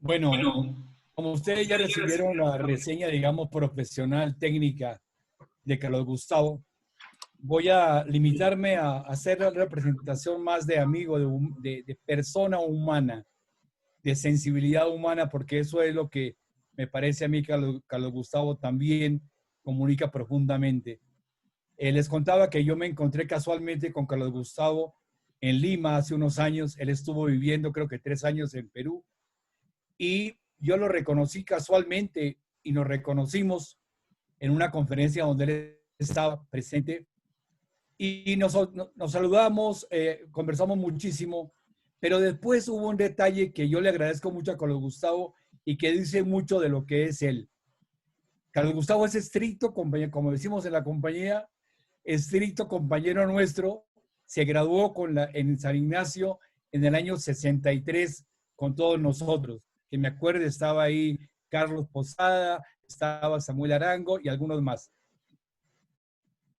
Bueno, como ustedes ya recibieron la reseña, digamos, profesional, técnica de Carlos Gustavo, voy a limitarme a hacer la representación más de amigo, de persona humana, de sensibilidad humana, porque eso es lo que me parece a mí Carlos Gustavo también comunica profundamente. Les contaba que yo me encontré casualmente con Carlos Gustavo en Lima hace unos años. Él estuvo viviendo creo que 3 años en Perú y yo lo reconocí casualmente y nos reconocimos en una conferencia donde él estaba presente y nos saludamos, conversamos muchísimo, pero después hubo un detalle que yo le agradezco mucho a Carlos Gustavo y que dice mucho de lo que es él. Carlos Gustavo es estricto, como decimos en la compañía, estricto compañero nuestro, se graduó en San Ignacio en el año 63 con todos nosotros. Que me acuerdo, estaba ahí Carlos Posada, estaba Samuel Arango y algunos más.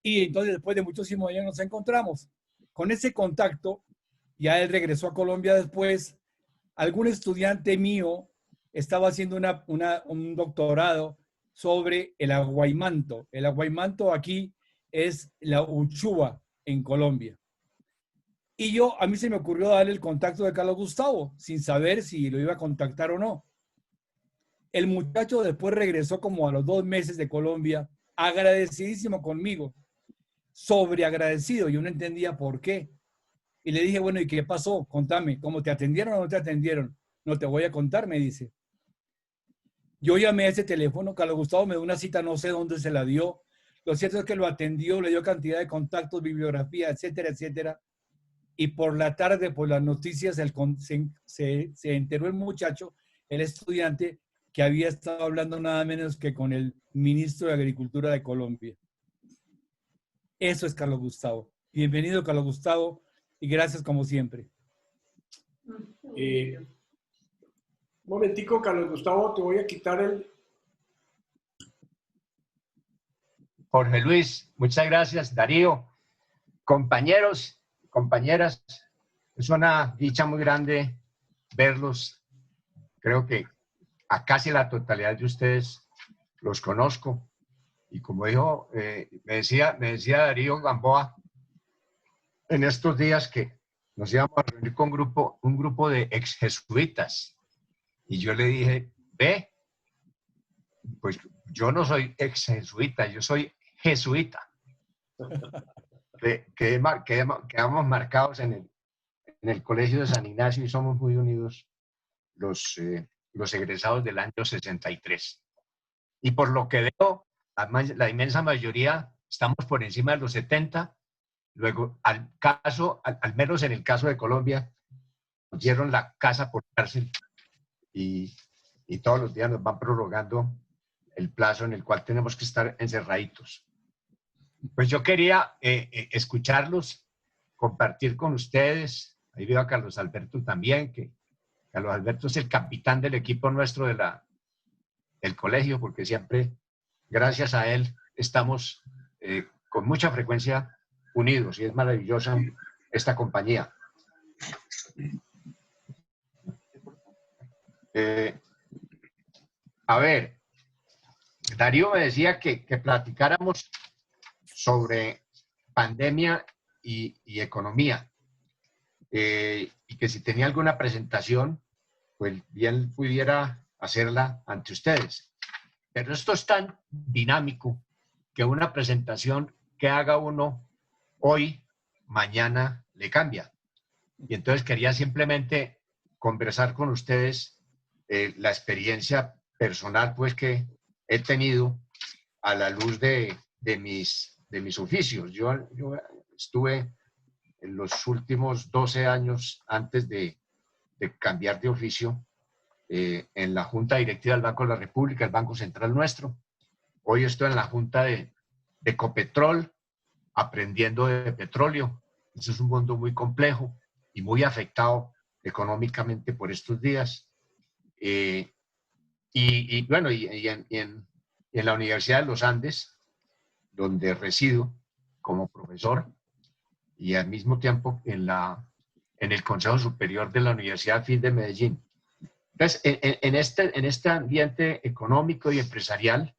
Y entonces después de muchísimos años nos encontramos. Con ese contacto, ya él regresó a Colombia después, algún estudiante mío estaba haciendo un doctorado sobre el aguaymanto. El aguaymanto aquí es la uchua en Colombia. Y a mí se me ocurrió darle el contacto de Carlos Gustavo, sin saber si lo iba a contactar o no. El muchacho después regresó como a los 2 meses de Colombia, agradecidísimo conmigo, sobreagradecido. Yo no entendía por qué. Y le dije, bueno, ¿y qué pasó? Contame, ¿cómo te atendieron o no te atendieron? No te voy a contar, me dice. Yo llamé a ese teléfono, Carlos Gustavo me dio una cita, no sé dónde se la dio. Lo cierto es que lo atendió, le dio cantidad de contactos, bibliografía, etcétera, etcétera. Y por la tarde, por las noticias, se enteró el muchacho, el estudiante, que había estado hablando nada menos que con el ministro de Agricultura de Colombia. Eso es Carlos Gustavo. Bienvenido, Carlos Gustavo, y gracias como siempre. Un momentico, Carlos Gustavo, te voy a quitar el... Jorge Luis, muchas gracias. Darío, compañeros, compañeras, es una dicha muy grande verlos. Creo que a casi la totalidad de ustedes los conozco. Y como dijo, me decía Darío Gamboa en estos días que nos íbamos a reunir con un grupo de ex jesuitas. Y yo le dije, ve, pues yo no soy ex jesuita, yo soy jesuita. Quedamos marcados en el Colegio de San Ignacio y somos muy unidos los egresados del año 63. Y por lo que veo, la inmensa mayoría estamos por encima de los 70. Luego, al menos en el caso de Colombia, nos dieron la casa por cárcel y todos los días nos van prorrogando el plazo en el cual tenemos que estar encerraditos. Pues yo quería escucharlos, compartir con ustedes. Ahí veo a Carlos Alberto también, que Carlos Alberto es el capitán del equipo nuestro del colegio, porque siempre, gracias a él, estamos con mucha frecuencia unidos y es maravillosa esta compañía. A ver, Darío me decía que platicáramos sobre pandemia y economía, y que si tenía alguna presentación, pues bien pudiera hacerla ante ustedes. Pero esto es tan dinámico que una presentación que haga uno hoy, mañana le cambia. Y entonces quería simplemente conversar con ustedes la experiencia personal pues que he tenido a la luz de mis oficios. Yo estuve en los últimos 12 años antes de cambiar de oficio en la Junta Directiva del Banco de la República, el Banco Central nuestro. Hoy estoy en la Junta de Ecopetrol, aprendiendo de petróleo. Eso es un mundo muy complejo y muy afectado económicamente por estos días. Bueno, en la Universidad de los Andes, donde resido como profesor, y al mismo tiempo en el Consejo Superior de la Universidad FIL de Medellín. Entonces, en este ambiente económico y empresarial,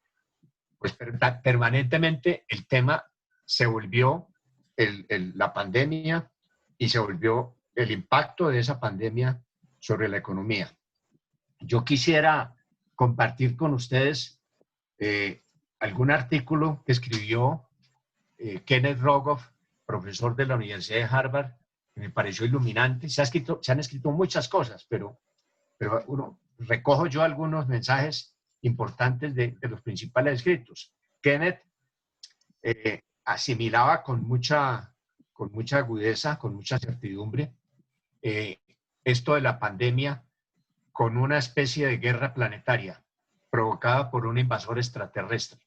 pues permanentemente el tema se volvió la pandemia y se volvió el impacto de esa pandemia sobre la economía. Yo quisiera compartir con ustedes algún artículo que escribió Kenneth Rogoff, profesor de la Universidad de Harvard, que me pareció iluminante. Se han escrito muchas cosas, pero recojo yo algunos mensajes importantes de los principales escritos. Kenneth asimilaba con mucha agudeza, con mucha certidumbre, esto de la pandemia con una especie de guerra planetaria provocada por un invasor extraterrestre,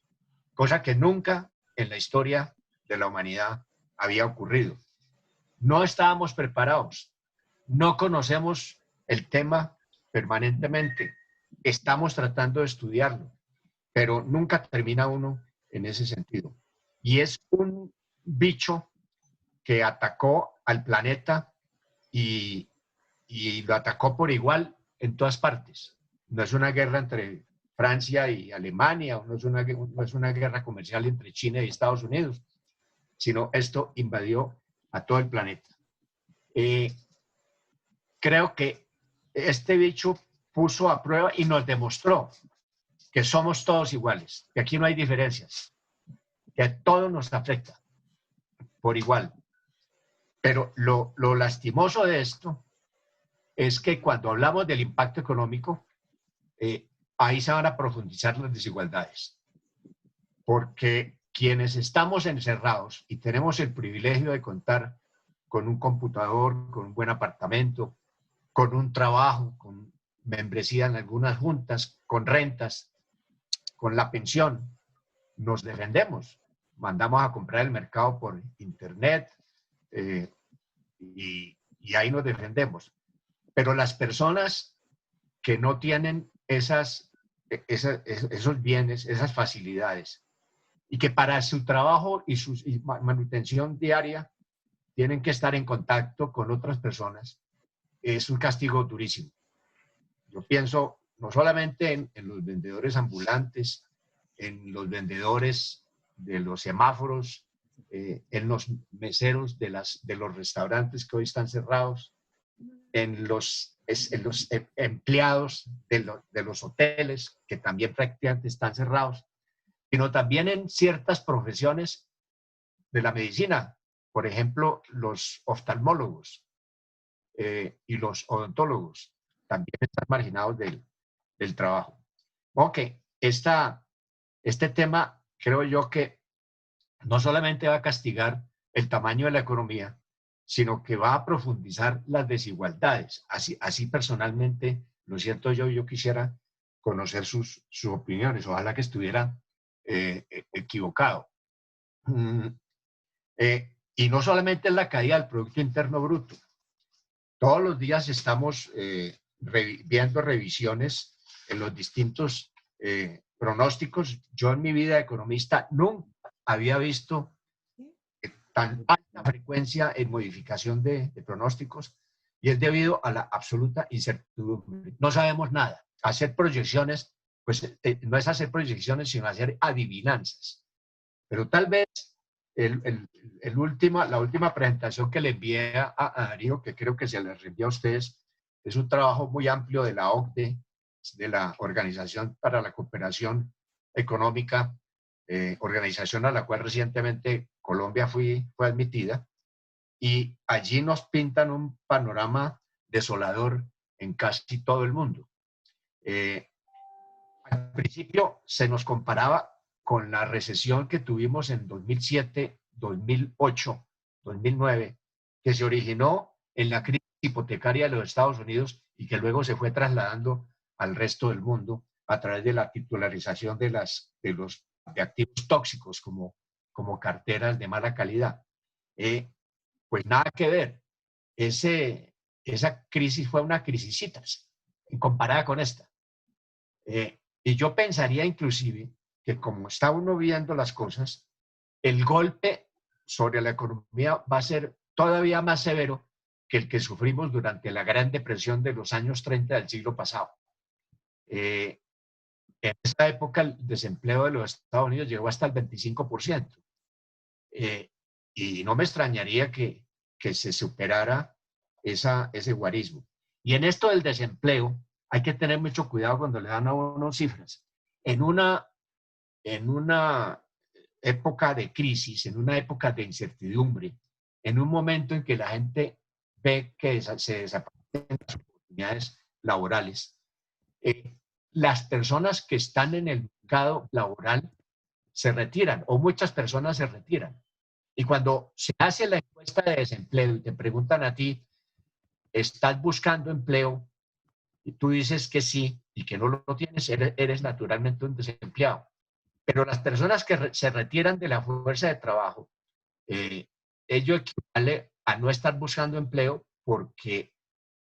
cosa que nunca en la historia de la humanidad había ocurrido. No estábamos preparados, no conocemos el tema permanentemente, estamos tratando de estudiarlo, pero nunca termina uno en ese sentido. Y es un bicho que atacó al planeta y lo atacó por igual en todas partes. No es una guerra entre Francia y Alemania, no es una guerra comercial entre China y Estados Unidos, sino esto invadió a todo el planeta. Creo que este bicho puso a prueba y nos demostró que somos todos iguales, que aquí no hay diferencias, que a todos nos afecta por igual. Pero lo lastimoso de esto es que cuando hablamos del impacto económico, ahí se van a profundizar las desigualdades. Porque quienes estamos encerrados y tenemos el privilegio de contar con un computador, con un buen apartamento, con un trabajo, con membresía en algunas juntas, con rentas, con la pensión, nos defendemos. Mandamos a comprar el mercado por internet y ahí nos defendemos. Pero las personas que no tienen esos bienes, esas facilidades, y que para su trabajo y su manutención diaria tienen que estar en contacto con otras personas, es un castigo durísimo. Yo pienso no solamente en los vendedores ambulantes, en los vendedores de los semáforos, en los meseros de los restaurantes que hoy están cerrados, en los empleados de los hoteles que también prácticamente están cerrados, sino también en ciertas profesiones de la medicina, por ejemplo, los oftalmólogos y los odontólogos también están marginados del trabajo. Ok, este tema creo yo que no solamente va a castigar el tamaño de la economía, sino que va a profundizar las desigualdades. Así personalmente, lo siento yo quisiera conocer sus opiniones, ojalá que estuviera equivocado. Y no solamente es la caída del Producto Interno Bruto. Todos los días estamos viendo revisiones en los distintos pronósticos. Yo en mi vida de economista nunca había visto tan alta frecuencia en modificación de pronósticos, y es debido a la absoluta incertidumbre. No sabemos nada. Hacer proyecciones, pues no es hacer proyecciones, sino hacer adivinanzas. Pero tal vez la última presentación que le envié a Darío, que creo que se les reenvió a ustedes, es un trabajo muy amplio de la OCDE, de la Organización para la Cooperación Económica, organización a la cual recientemente Colombia fue admitida, y allí nos pintan un panorama desolador en casi todo el mundo. Al principio se nos comparaba con la recesión que tuvimos en 2007, 2008, 2009, que se originó en la crisis hipotecaria de los Estados Unidos y que luego se fue trasladando al resto del mundo a través de la titularización de activos tóxicos como carteras de mala calidad. Pues nada que ver. Esa crisis fue una crisisitas comparada con esta. Y yo pensaría inclusive que como está uno viendo las cosas, el golpe sobre la economía va a ser todavía más severo que el que sufrimos durante la Gran Depresión de los años 30 del siglo pasado. Eh, en esa época el desempleo de los Estados Unidos llegó hasta el 25%. Y no me extrañaría que se superara ese guarismo. Y en esto del desempleo hay que tener mucho cuidado cuando le dan a uno cifras. En una época de crisis, en una época de incertidumbre, en un momento en que la gente ve que se desaparecen las oportunidades laborales, las personas que están en el mercado laboral se retiran o muchas personas se retiran. Y cuando se hace la encuesta de desempleo y te preguntan a ti, ¿estás buscando empleo? Y tú dices que sí y que no lo tienes, eres naturalmente un desempleado. Pero las personas que se retiran de la fuerza de trabajo, ello equivale a no estar buscando empleo porque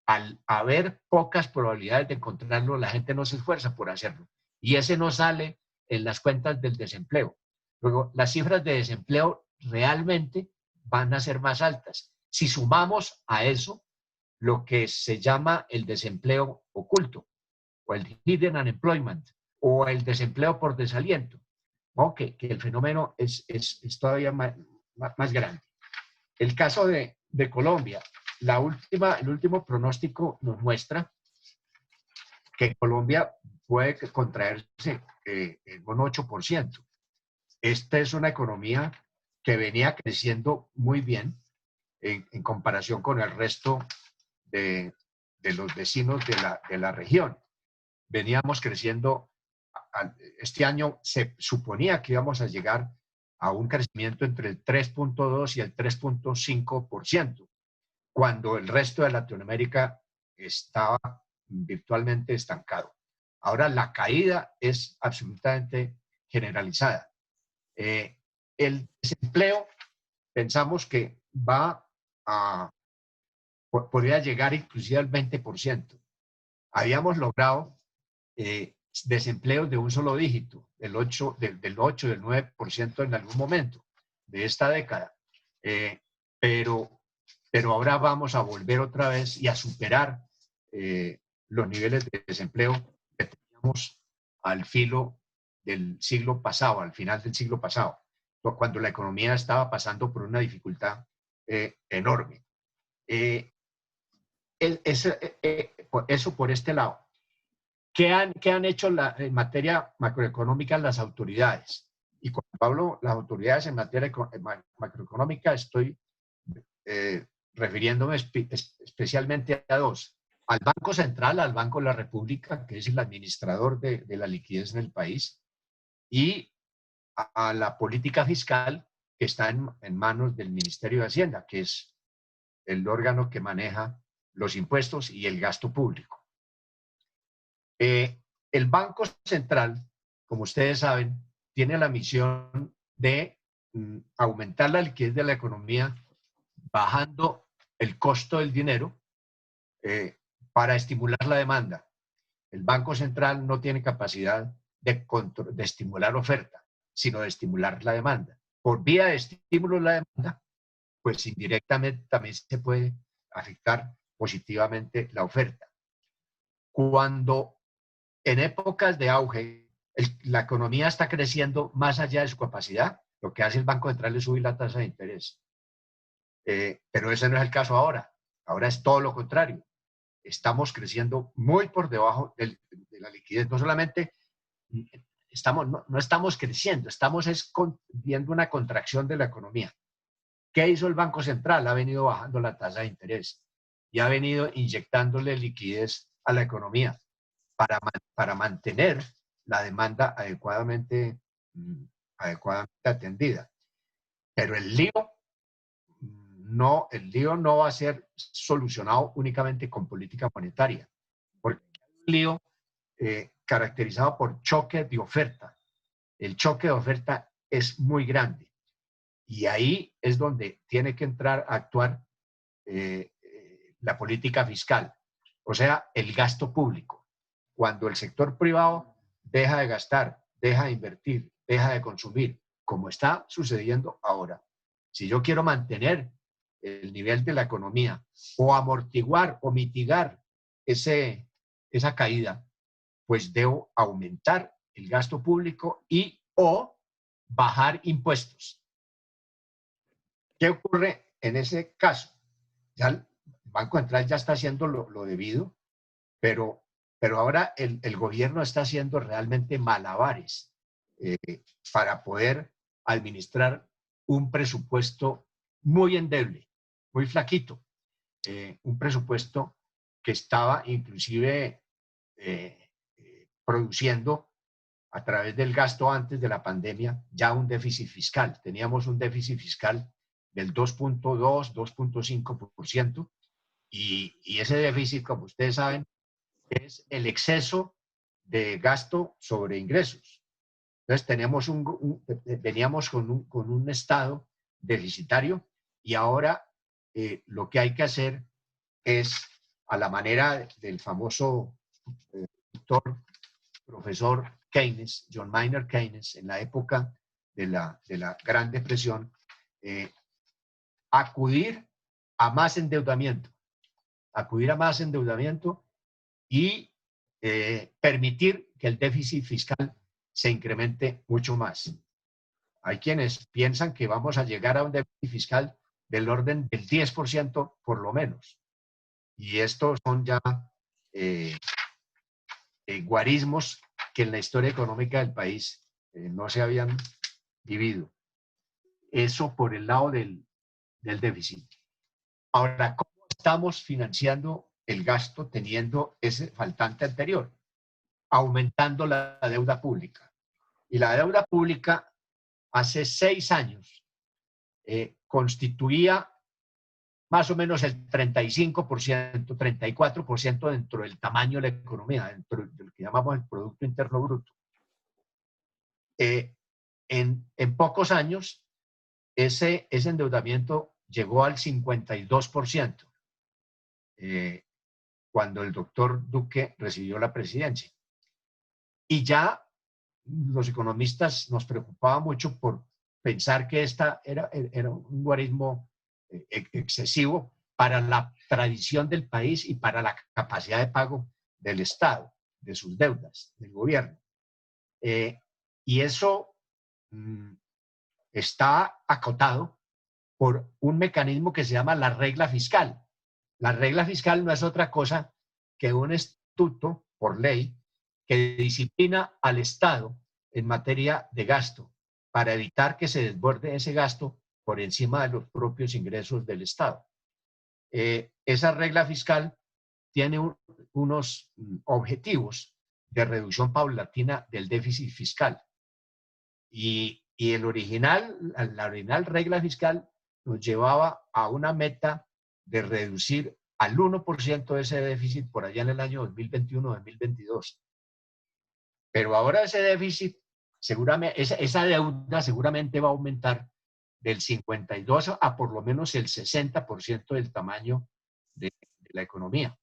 al haber pocas probabilidades de encontrarlo, la gente no se esfuerza por hacerlo. Y ese no sale en las cuentas del desempleo. Luego, las cifras de desempleo realmente van a ser más altas. Si sumamos a eso lo que se llama el desempleo oculto, o el hidden unemployment, o el desempleo por desaliento, ¿no? que el fenómeno es todavía más grande. El caso de Colombia, el último pronóstico nos muestra que Colombia puede contraerse en un 8%. Esta es una economía que venía creciendo muy bien en comparación con el resto de los vecinos de la región. Veníamos creciendo, este año se suponía que íbamos a llegar a un crecimiento entre el 3.2 y el 3.5%, cuando el resto de Latinoamérica estaba virtualmente estancado. Ahora la caída es absolutamente generalizada. El desempleo pensamos que podría llegar inclusive al 20%. Habíamos logrado desempleos de un solo dígito, del 8, del 9% en algún momento de esta década. Pero ahora vamos a volver otra vez y a superar los niveles de desempleo que teníamos al filo del siglo pasado, al final del siglo pasado, cuando la economía estaba pasando por una dificultad enorme. Eso por este lado. ¿Qué han hecho en materia macroeconómica las autoridades? Y cuando hablo las autoridades en materia macroeconómica, estoy refiriéndome especialmente a dos. Al Banco Central, al Banco de la República, que es el administrador de la liquidez en el país, y a la política fiscal, que está en manos del Ministerio de Hacienda, que es el órgano que maneja los impuestos y el gasto público. El Banco Central, como ustedes saben, tiene la misión de aumentar la liquidez de la economía bajando el costo del dinero para estimular la demanda. El Banco Central no tiene capacidad de estimular oferta, sino de estimular la demanda. Por vía de estímulo a la demanda, pues indirectamente también se puede afectar positivamente la oferta. Cuando en épocas de auge la economía está creciendo más allá de su capacidad, lo que hace el Banco Central es subir la tasa de interés. Pero ese no es el caso ahora. Ahora es todo lo contrario. Estamos creciendo muy por debajo de la liquidez. No solamente no estamos creciendo, estamos viendo una contracción de la economía. ¿Qué hizo el Banco Central? Ha venido bajando la tasa de interés y ha venido inyectándole liquidez a la economía para mantener la demanda adecuadamente atendida. Pero el lío no va a ser solucionado únicamente con política monetaria, porque es un lío caracterizado por choque de oferta. El choque de oferta es muy grande y ahí es donde tiene que entrar a actuar la política fiscal, o sea, el gasto público. Cuando el sector privado deja de gastar, deja de invertir, deja de consumir, como está sucediendo ahora, si yo quiero mantener el nivel de la economía o amortiguar o mitigar esa caída, pues debo aumentar el gasto público y o bajar impuestos. ¿Qué ocurre en ese caso? Ya el Banco Central ya está haciendo lo debido, pero ahora el gobierno está haciendo realmente malabares para poder administrar un presupuesto muy endeble, muy flaquito, un presupuesto que estaba inclusive produciendo a través del gasto antes de la pandemia ya un déficit fiscal. Teníamos un déficit fiscal del 2.2, 2.5%, y ese déficit, como ustedes saben, es el exceso de gasto sobre ingresos. Entonces veníamos con un estado deficitario, y ahora lo que hay que hacer es, a la manera del famoso doctor, profesor Keynes, John Maynard Keynes, en la época de la Gran Depresión, acudir a más endeudamiento, y permitir que el déficit fiscal se incremente mucho más. Hay quienes piensan que vamos a llegar a un déficit fiscal del orden del 10% por lo menos. Y estos son ya guarismos que en la historia económica del país no se habían vivido. Eso por el lado del déficit. Ahora, ¿cómo estamos financiando el gasto teniendo ese faltante anterior? Aumentando la deuda pública. Y la deuda pública hace 6 años constituía más o menos el 35%, 34% dentro del tamaño de la economía, dentro de lo que llamamos el Producto Interno Bruto. En pocos años, ese endeudamiento llegó al 52%, cuando el doctor Duque recibió la presidencia. Y ya los economistas nos preocupaba mucho por pensar que esta era un guarismo excesivo para la tradición del país y para la capacidad de pago del Estado, de sus deudas, del gobierno. Y eso está acotado por un mecanismo que se llama la regla fiscal. La regla fiscal no es otra cosa que un estatuto por ley que disciplina al Estado en materia de gasto para evitar que se desborde ese gasto por encima de los propios ingresos del Estado. Esa regla fiscal tiene unos objetivos de reducción paulatina del déficit fiscal. Y la original regla fiscal nos llevaba a una meta de reducir al 1% de ese déficit por allá en el año 2021-2022. Pero ahora ese déficit, seguramente, esa deuda seguramente va a aumentar del 52 a por lo menos el 60% del tamaño de la economía.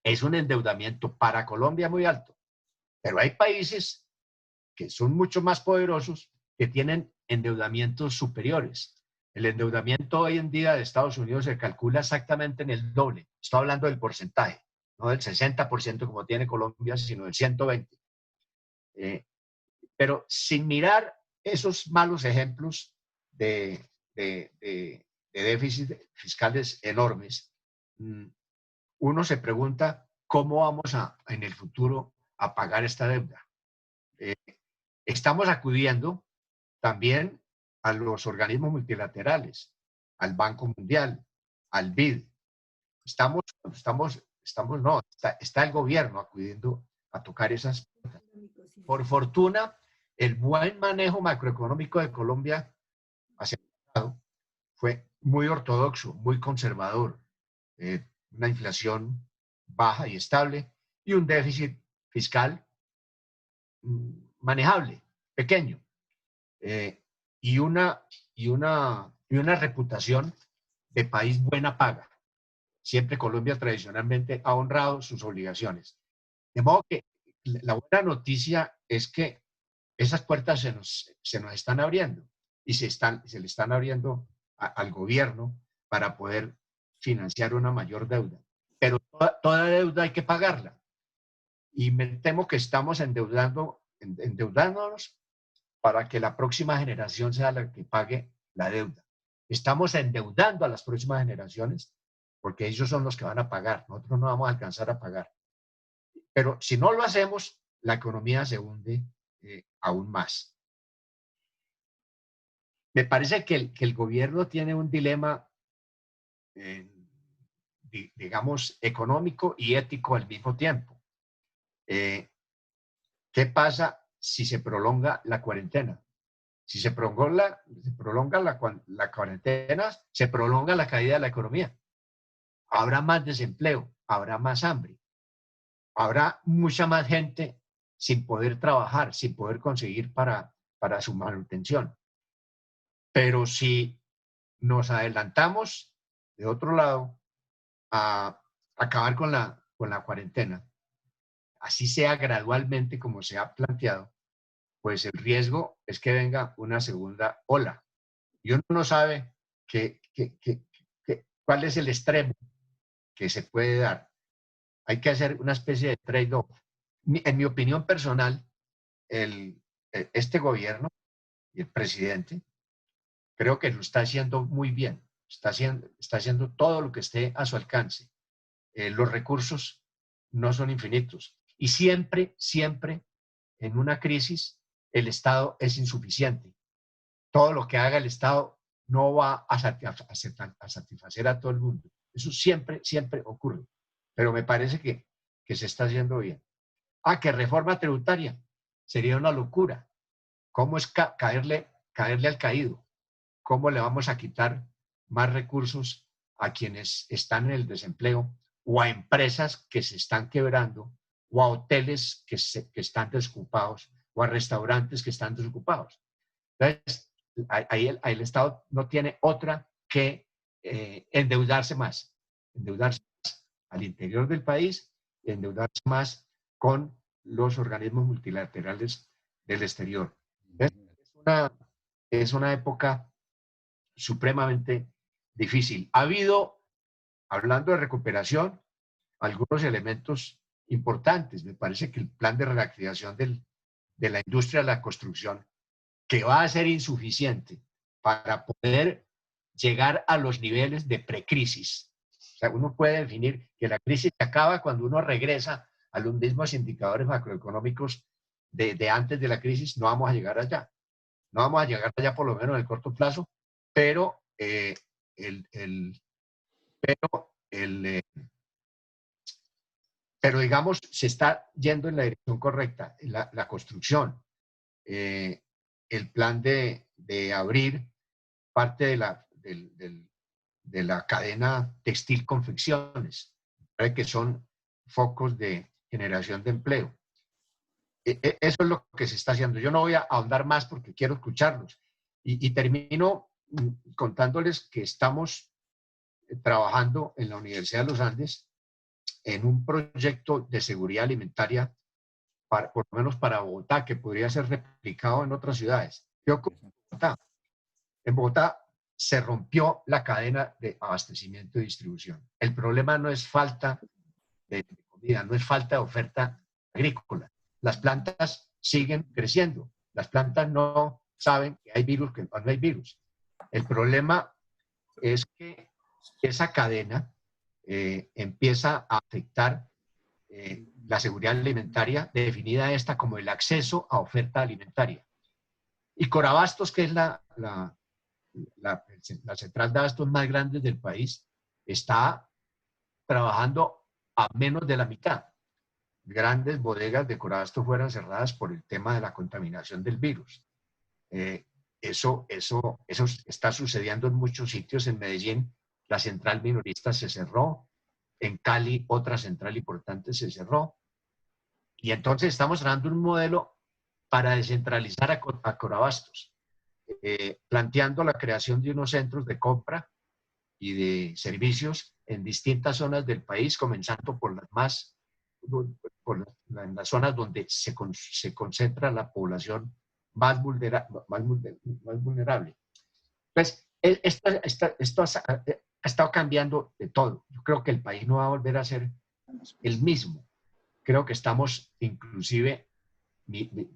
Es un endeudamiento para Colombia muy alto, pero hay países que son mucho más poderosos que tienen endeudamientos superiores. El endeudamiento hoy en día de Estados Unidos se calcula exactamente en el doble. Estoy hablando del porcentaje, no del 60% como tiene Colombia, sino del 120%. Pero sin mirar esos malos ejemplos de déficit fiscales enormes, uno se pregunta cómo vamos en el futuro a pagar esta deuda. Estamos acudiendo también a los organismos multilaterales, al Banco Mundial, al BID. Está el gobierno acudiendo a tocar esas puertas. Por fortuna, el buen manejo macroeconómico de Colombia hacia el pasado fue muy ortodoxo, muy conservador. Una inflación baja y estable y un déficit fiscal manejable, pequeño. Y una reputación de país buena paga. Siempre Colombia tradicionalmente ha honrado sus obligaciones. De modo que la buena noticia es que esas puertas se nos están abriendo y se le están abriendo al gobierno para poder financiar una mayor deuda. Pero toda deuda hay que pagarla. y me temo que estamos endeudándonos para que la próxima generación sea la que pague la deuda. Estamos endeudando a las próximas generaciones porque ellos son los que van a pagar. Nosotros no vamos a alcanzar a pagar. Pero si no lo hacemos, la economía se hunde aún más. Me parece que el gobierno tiene un dilema, digamos, económico y ético al mismo tiempo. ¿Qué pasa si se prolonga la cuarentena? Si se prolonga la cuarentena, se prolonga la caída de la economía. Habrá más desempleo, habrá más hambre, habrá mucha más gente sin poder trabajar, sin poder conseguir para su manutención. Pero si nos adelantamos, de otro lado, a acabar con la cuarentena, así sea gradualmente como se ha planteado, pues el riesgo es que venga una segunda ola. Y uno no sabe cuál es el extremo que se puede dar. Hay que hacer una especie de trade-off. En mi opinión personal, este gobierno y el presidente creo que lo está haciendo muy bien. Está haciendo todo lo que esté a su alcance. Los recursos no son infinitos. Y siempre, siempre en una crisis, el Estado es insuficiente. Todo lo que haga el Estado no va a satisfacer a todo el mundo. Eso siempre, siempre ocurre. Pero me parece que se está haciendo bien. Que reforma tributaria. Sería una locura. ¿Cómo es caerle al caído? ¿Cómo le vamos a quitar más recursos a quienes están en el desempleo o a empresas que se están quebrando o a hoteles que están desocupados o a restaurantes que están desocupados? Entonces, ahí el Estado no tiene otra que endeudarse más al interior del país y endeudarse más con los organismos multilaterales del exterior. Es una época supremamente difícil. Ha habido, hablando de recuperación, algunos elementos importantes. Me parece que el plan de reactivación de la industria de la construcción, que va a ser insuficiente para poder llegar a los niveles de precrisis. O sea, uno puede definir que la crisis se acaba cuando uno regresa a los mismos indicadores macroeconómicos de antes de la crisis. No vamos a llegar allá. No vamos a llegar allá por lo menos en el corto plazo, pero pero digamos, se está yendo en la dirección correcta. La construcción, el plan de abrir parte de la cadena textil-confecciones, que son focos de generación de empleo. Eso es lo que se está haciendo. Yo no voy a ahondar más porque quiero escucharlos. Y termino contándoles que estamos trabajando en la Universidad de los Andes en un proyecto de seguridad alimentaria, por lo menos para Bogotá, que podría ser replicado en otras ciudades. ¿Qué ocurre en Bogotá? En Bogotá se rompió la cadena de abastecimiento y distribución. El problema no es falta de comida, no es falta de oferta agrícola. Las plantas siguen creciendo. Las plantas no saben que hay virus, que no hay virus. El problema es que esa cadena empieza a afectar la seguridad alimentaria, definida esta como el acceso a oferta alimentaria. Y Corabastos, que es la central de abastos más grande del país, está trabajando a menos de la mitad. Grandes bodegas de Corabastos fueron cerradas por el tema de la contaminación del virus. Eso está sucediendo en muchos sitios. En Medellín, la central minorista se cerró. En Cali, otra central importante se cerró. Y entonces estamos trabajando un modelo para descentralizar a Corabastos, planteando la creación de unos centros de compra y de servicios en distintas zonas del país, comenzando por en las zonas donde se concentra la población más vulnerable. Pues esto ha estado cambiando de todo. Yo creo que el país no va a volver a ser el mismo. creo que estamos inclusive,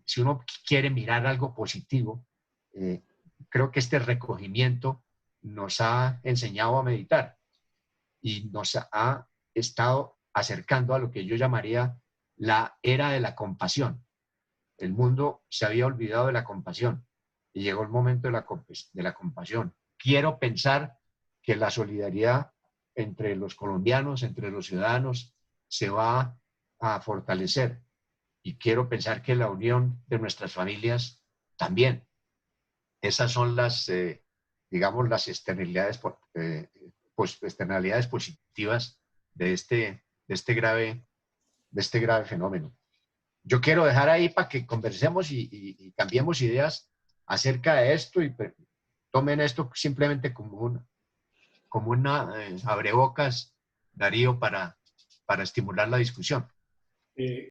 si uno quiere mirar algo positivo, creo que este recogimiento nos ha enseñado a meditar y nos ha estado acercando a lo que yo llamaría la era de la compasión. El mundo se había olvidado de la compasión y llegó el momento de la compasión. Quiero pensar que la solidaridad entre los colombianos, entre los ciudadanos, se va a fortalecer y quiero pensar que la unión de nuestras familias también. Esas son las, digamos, las externalidades, externalidades positivas de este grave fenómeno. Yo quiero dejar ahí para que conversemos y cambiemos ideas acerca de esto y tomen esto simplemente como una abrebocas, Darío, para estimular la discusión.